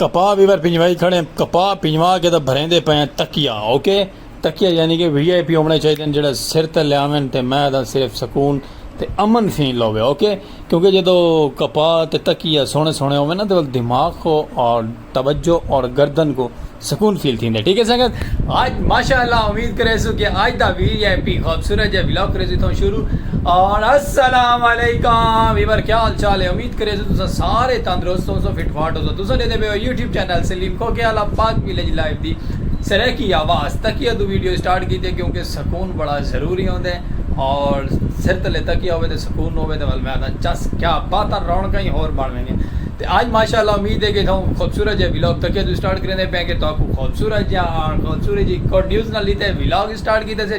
कपा Weaver पिंजवाई खड़े कपा पिंजवा के तो भरेंदे पे तकिया ओके तकिया यानी कि VIP होने चाहिए जो सिर ते लियावन तो मैं सिर्फ सकून ते अमन फील होवे ओके क्योंकि जो कपा ते तकिया सोने सोने होवे ना तो दिमाग को और तवज्जो और गर्दन को सुकून फील थी। ठीक है संगत आज माशाअल्लाह उम्मीद करे सो कि आज दा VIP खूबसूरत है व्लॉग करे तो शुरू और अस्सलाम वालेकुम वीवर क्या हाल चाल है उम्मीद करे सो तुसा सारे तंदुरुस्त हो सो फिट फाट हो सो तुसा दे पे YouTube चैनल सलीम को के अला पाक विलेज लाइव दी सरे की आवाज़ तकिया तो वीडियो स्टार्ट की थी क्योंकि सुकून बड़ा ज़रूरी होता है और सिर तले तकिया हो तो सुकून हो तो मैं चस क्या बात रौनक ही होर बढ़ेंगे तो आज माशाल्लाह उम्मीद है कि तुम खूबसूरत है व्लॉग तकिया तो स्टार्ट करने पे कि तो खूबसूरत या खूबसूरत जी को न्यूज़ ना लीते व्लॉग स्टार्ट किए थे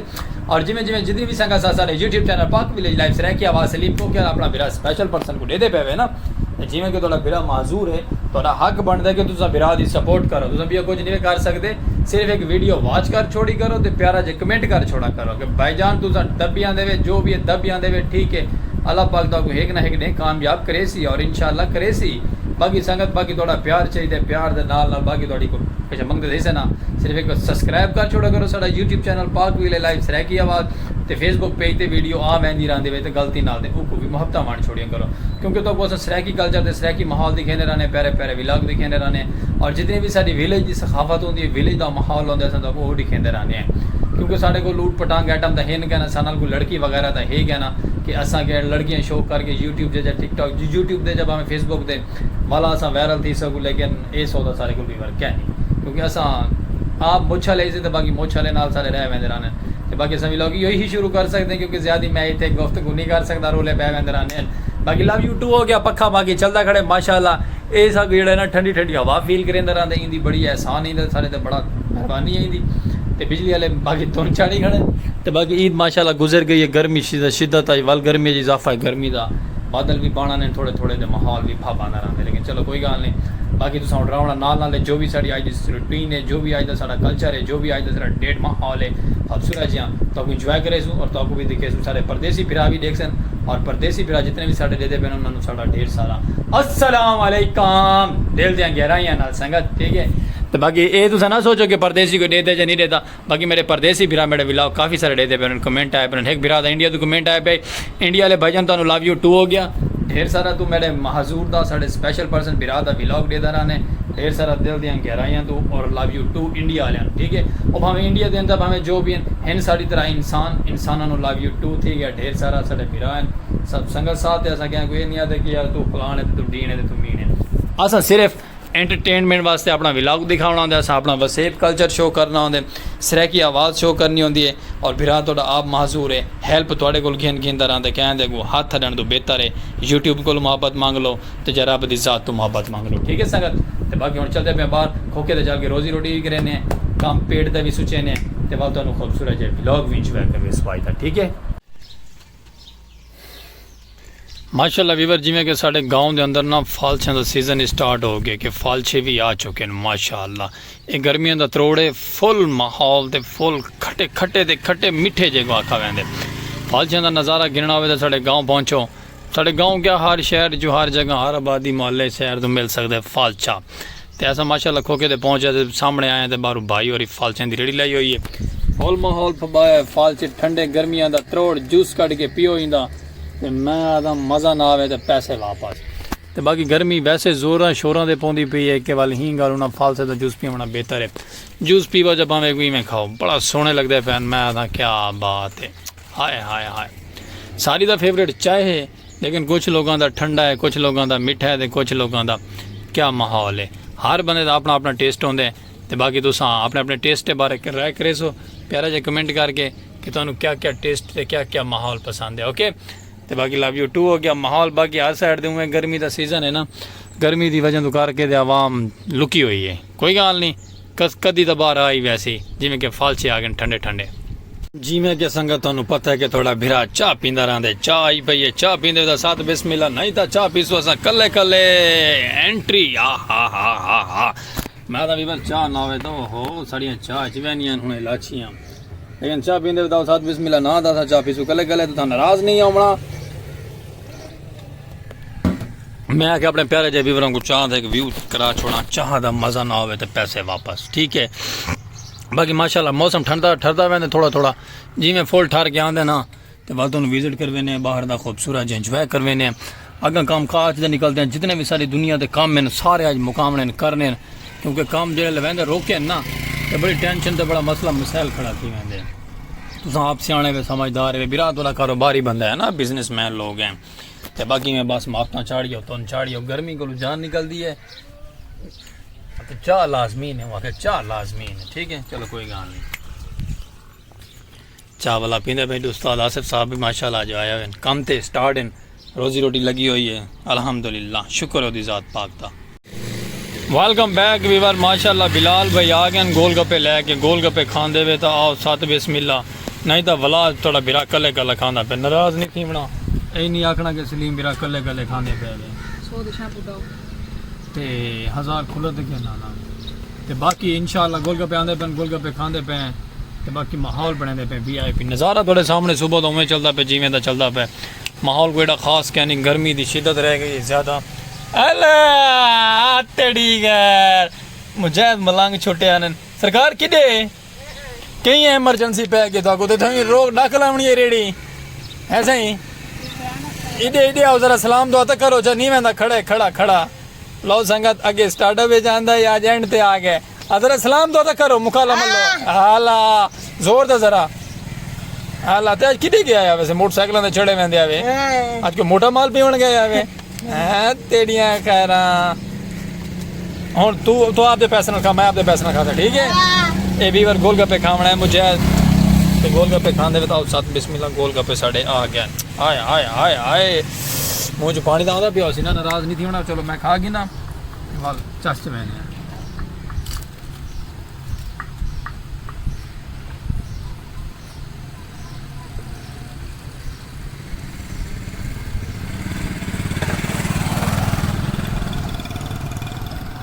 और जिमें जिमें जितनी भी संगा सारे YouTube चैनल पाक विलेज लाइव से रह की आवाज़ सलीम को क्या अपना बिरा स्पेशल पर्सन को दे पे ना जिमें कि थोड़ा बिरा माजूर है थोड़ा हक बनता है कि तुम बिरा की सपोर्ट करो तुम भी कुछ नहीं कर सकते सिर्फ एक वीडियो वॉच कर छोड़ी करो तो प्यारा जो कमेंट कर छोड़ा करो कि भाईजान तुम दबियाँ देवे जो भी है दबियाँ देवे ठीक है अल्लाह पाक तो एक ना एक ने कामयाब करे सी और इंशाल्लाह करे सी बाकी संगत बाकी थोड़ा प्यार चाहिए प्यार के नाल बाकी थोड़ी को कुछ मंगते थे ना सिर्फ एक सब्सक्राइब कर छोड़ा करो साडा YouTube चैनल पाक विलेज लाइव सरै की आवाज़ तो फेसबुक पेज ते वीडियो आ वहदी रहती वे तो गलती नाल को भी मुहब्बत मान छोड़िया करो क्योंकि तो अस सराकी कल्चर ते सराकी माहौल दिखाने रहने प्यारे प्यारे व्लॉग दिखाने रहने और जितनी भी साडी विलेज की सखाफत होती है विलेज का माहौल होता है वो दिखाते रहने हैं क्योंकि साढ़े को लूट पटांग आइटम तो है नहीं कहना साल कोई लड़की वगैरह तो है कहना कि असा के लड़कियाँ शो करके यूट्यूब से टिकटॉक यूट्यूब से जब हमें फेसबुक से वाला असा वायरल थी सकूँ लेकिन ये सौदा सारे को भी वर्क है नहीं क्योंकि असा आप मोछा ले तो बाकी मोछा ले नाल सारे रह वेंदे रहने तो बाकी सभी लोग यही शुरू कर सकते हैं क्योंकि ज़्यादा मैं इतने गुफ्तगू नहीं कर सकता रोले पै वेंदे रहने बाकी लव यू 2 हो गया पक्का बाकी चलता खड़े माशाल्लाह ये सब जेड़ा ना ठंडी ठंडी हवा फील करेंदा रहंदा इंदी बड़ी एहसान इंदा सारे ते बड़ा मेहरबानी है इंदी ते बिजली वाले बाकी तुम चाड़ी खड़े तो बाकी ईद माशाल्लाह गुजर गई है गर्मी शिद्दत आई वल गर्मी इजाफा है गर्मी का बादल भी पाना ने थोड़े थोड़े दे माहौल भी फा पाना रहते लेकिन चलो कोई गल नहीं बाकी तुम डरावना नाल जो भी साड़ी अज की रूटीन है जो भी अज का साड़ा कल्चर है जो भी अज का साड़ा डेट माहौल है खूबसूरत जिया तो इंजॉय करे सूँ और तो भी दिखे सूँ सारे परदेसी फिरा भी देख सन और परदेसी फिरा जितने भी साढ़े देते पे उन्होंने साड़ा ढेर सारा अस्सलाम वालेकुम दिल दियाँ गहराइयां नाल संगत ठीक है तो बाकी ये तुम ना सोचो कि परदेसी को देते या नहीं देता बाकी मेरे परदेसी फिरा मेरे व्लॉग काफ़ी सारे देते पे उन्होंने कमेंट आए पे एक फिरा था इंडिया तो कमेंट आए पे इंडिया वाले भाईजान तो लव यू 2 हो गया ढेर सारा तू मेरे हजूर का साढ़े स्पेशल पर्सन फिरा का व्लॉग देता रहने ढेर सारा दिल दियाँ गहराइयां तू और लव यू 2 इंडिया वाले ठीक है और भावें इंडिया के अंदर भावें जो भी हैं साड़ी तरह इंसानों लव यू 2 थी गया ढेर सारा साढ़े फिरा हैं सब संगत साथ है असा क्या कोई नहीं आता कि यार तू फलान है तू डीन है तू मीन है असा सिर्फ एंटरटेनमेंट वास्ते अपना व्लॉग दिखाना होंगे असा अपना वसेब कल्चर शो करना होंगे सराकी आवाज़ शो करनी होंगी है और फिर थोड़ा आप माजूर है हेल्प थोड़े को गिनता रहता कहते को हाथ हटन तो बेहतर है यूट्यूब को मोहब्बत मांग लो तो जरा रब दी ज़ात तो मोहब्बत मांग लो ठीक है संगत तो बाकी हम चलते पे बाहर खोखे तो जाके रोजी रोटी भी करें काम पेट का भी सुचे ने तो वह तुम खूबसूरत है व्लॉग भी इंजॉय करें इस फायदा ठीक है माशाल्लाह वीवर जिमें कि साढ़े गांव के अंदर ना फालछे का सीजन स्टार्ट हो गया कि फालछे भी आ चुके हैं माशाल्लाह ये गर्मियों का त्रोड़े फुल माहौल ते फुल खट्टे खट्टे ते खट्टे मिठे जो आखा वेंदे फालछे का नज़ारा गिनना हो तो साढ़े गाँव पहुँचो साढ़े गाँव क्या हर शहर जो हर जगह हर आबादी मोहल्ले शहर तो मिल सकता है फालछा तो ऐसा माशाल्लाह खोके तो पहुँचे तो सामने आए तो बाहरों भाई और फालछे की रेड़ी लाई हुई है फुल माहौल फबाया फालछे ठंडे गर्मियों का त्रोड़ जूस कट के पियो इंदा ते मैं आता मज़ा ना आवे तो पैसे वापस तो बाकी गर्मी वैसे जोर शोरों से पौंदी पई है कि वाल ही गल उन्हें फालसे का जूस पीना बेहतर है जूस पीवा जब भावें कोई में खाओ बड़ा सोहने लगता है फैन मैं आता क्या बात है हाय हाय हाय सारी का फेवरेट चाय है लेकिन कुछ लोगों का ठंडा है कुछ लोगों का मिठा है तो कुछ लोगों का क्या माहौल है हर बंदे का अपना अपना टेस्ट होंगे तो बाकी तुम अपने अपने टेस्ट के बारे राय करे सो प्यारा जो कमेंट करके कि तुहानू क्या क्या टेस्ट है क्या क्या माहौल पसंद है ओके तो बाकी लव यू 2 हो गया माहौल बाकी हर साइड दूँगे गर्मी का सीजन है ना गर्मी की वजह तो करके आवाम लुकी हुई है कोई गल नहीं कदी तो बाहर आई वैसे जिमें कि फालछे आ गए ठंडे ठंडे जिमें कि संगत तुहानू पता है कि थोड़ा भिरा चाह पींदा रहंदे चाह आई पई है चाह पींदे तो साथ बिस्मिल्लाह नहीं तो चाह पीसो असा कल्ले कल्ले एंट्री हा मैं तो भी चाह ना हो तो हो साड़ियाँ चाह चवैनियां हूँ इलाचियाँ लेकिन चाह पींदे तो साथ बिस्मिल्लाह ना दसा चाह पीसो कल्ले कल्ले तो नाराज़ नहीं आना मैं आके अपने प्यारे जे व्यूअरों को चाह दे व्यू करा छोड़ा, चाह दा मज़ा ना आवे तो पैसे वापस, ठीक है। बाकी माशाल्लाह मौसम ठंडा ठरदा वैंदे थोड़ा थोड़ा, जिमें फुल ठर के आंदे ना तो वल तुम विजिट करवे ने बाहर दा खूबसूरत इंजॉय करवे ने। अगर काम काज दे निकलते हैं, जितने भी सारी दुनिया के काम हैं सारे अज मुकामने करने, क्योंकि काम जो लवेंदे रोके ना तो बड़ी टेंशन तो बड़ा मसला मसाइल खड़ा थी वेंदे। तुस आप सियाने वे समझदार वे बिरात वाला कारोबारी बंदा है ना, बिजनेसमैन लोग हैं। तो बाकी मैं बस माफता चाड़ियो तुम चाड़ियो, गर्मी को जान निकलती है तो चाह लाजमी है, वहाँ चाह लाजमी है, ठीक है। चलो कोई गल नहीं, चाह वाला पींदे भाई। उस्ताद आसिफ साहब भी माशाल्लाह जो आया है कम ते स्टार्ट इन, रोजी रोटी लगी हुई है अल्हम्दुलिल्लाह, शुक्र है ज़ात पाक दा। Welcome back viewer. माशाल्लाह बिलाल भाई आ गए गोलगप्पे लैके, गोलगप्पे खांदे वे तो आओ सत बिस्मिल्लाह, नहीं तो वला थोड़ा बिरा कले कल खांदा पे, नाराज नहीं थी बना, यही नहीं आखना कि सलीम बिरा कले कले खांदे पे ते 1000 खुलत के ना ते बाकी इंशाल्लाह गोलगप्पे आंदे पे, गोलगप्पे खांदे पे ते बाकी माहौल बने पे VIP नज़ारा थोड़े सामने सुबह तो उमें चलता पे जिमें चलता पे, माहौल कोई खास क्या नहीं, गर्मी की शिद्दत रह गई ज़्यादा। मुजाहिद मलंग छोटे आनन सरकार किडे कहीं एमरजेंसी पै गई तो रोक डक लावनी है रेडी ऐसा ही इधे इधे आओ जरा सलाम दुआ तो करो, नहीं वह खड़े खड़ा खड़ा लो संगत अगे स्टार्टअप जाता है आज एंड ते आ गए, जरा सलाम दुआ तो करो मुकाला मलो हाला जोर दा जरा हाला। ते आज किडे गया है वैसे मोटरसाइकिलों से चढ़े वेंदे आवे, आज को मोटा माल पीवन गए आवे तेड़ियां खैर हूँ तू आपके पैसे ना खा, मैं आपके पैसे ना खाता, ठीक है। ये बीवर गोलगप्पे खावना है मुझे, तो गोलगप्पे खाने बताओ साथ बिस्मिल्लाह गोलगप्पे साढ़े आ गया, आए आए आए आए मुँह च पानी आता पिया ना, नाराज नहीं थी होना। चलो मैं खा गई ना वाल चस्ट मैंने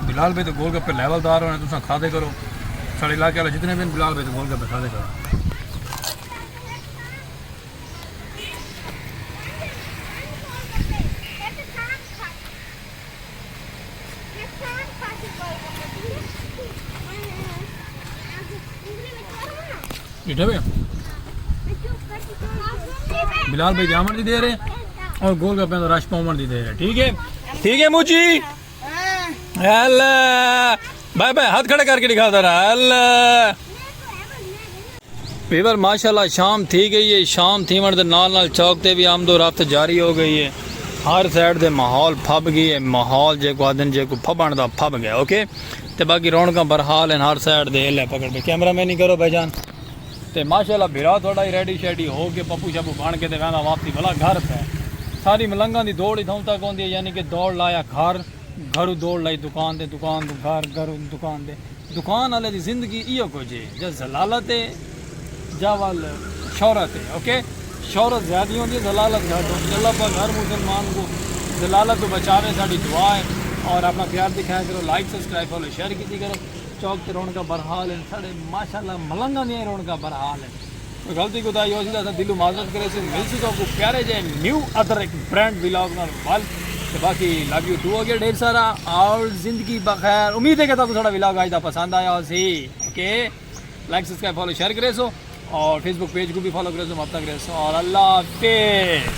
बिलाल भाई तो गोलगप्पे लेवलदार होने, तुम खाते करो साढ़े इलाके वाले जितने भी बिलाल भाई तो गोलगप्पे खाते करो। बिलाल भाई जामन दी दे रहे और गोलगप्पे तो रश पावन दी दे रहे, ठीक है मुझी बाय बाय हाथ खड़े करके दिखाता रहा। वीवर माशाल्लाह शाम थी गई है, शाम थी वन नाल नाल चौक ते भी आमदो रफ्त जारी हो गई है, हर साइड दे माहौल फब गई है, माहौल जे को आदन जे को फबण दा फब गया, ओके। ते बाकी रौनक बरहाल है हर साइड दे, ले पकड़ पे कैमरा मैन नहीं करो भाईजान। ते माशाल्लाह बिरा थोड़ा ही रेडी शेडी हो के पप्पू शप्पू बन के ते वहदा वापसी भला घर पे सारी मलंगा दी दौड़ इथों तक होंदी है, यानी कि दौड़ लाया घर घरू दौड़ लाई दुकान दे, दुकान तो घर घर दुकान दे, दुकान वाले की जिंदगी इो कुछ है जो जलालत है जावल शौहरत है, ओके। शौहरत ज़्यादा होती है, जलालत घट होती है। अल्लाह पाक हर मुसलमान को जलालत को बचावे साड़ी दुआ है, और अपना प्यार दिखाया करो, लाइक सब्सक्राइब फॉलो शेयर की करो। चौक से रौनक बरहाल है साढ़े माशाल्लाह मलंगा दी रौनक बरहाल है, कोई गलती कोताही हो सी दिलों माजरत करे से मिल सी को प्यारे जे न्यू अदर एक ब्रांड व्लॉग नाल वाल। तो बाकी लव यू टू हो गया ढेर सारा, और जिंदगी बखैर। उम्मीद है कि तुहानू थोड़ा व्लॉग आज दा पसंद आया हो सी, okay. Like subscribe follow share करे सो, और फेसबुक पेज को भी फॉलो करे सो, अब तक करे सो, और अल्लाह हाफिज़।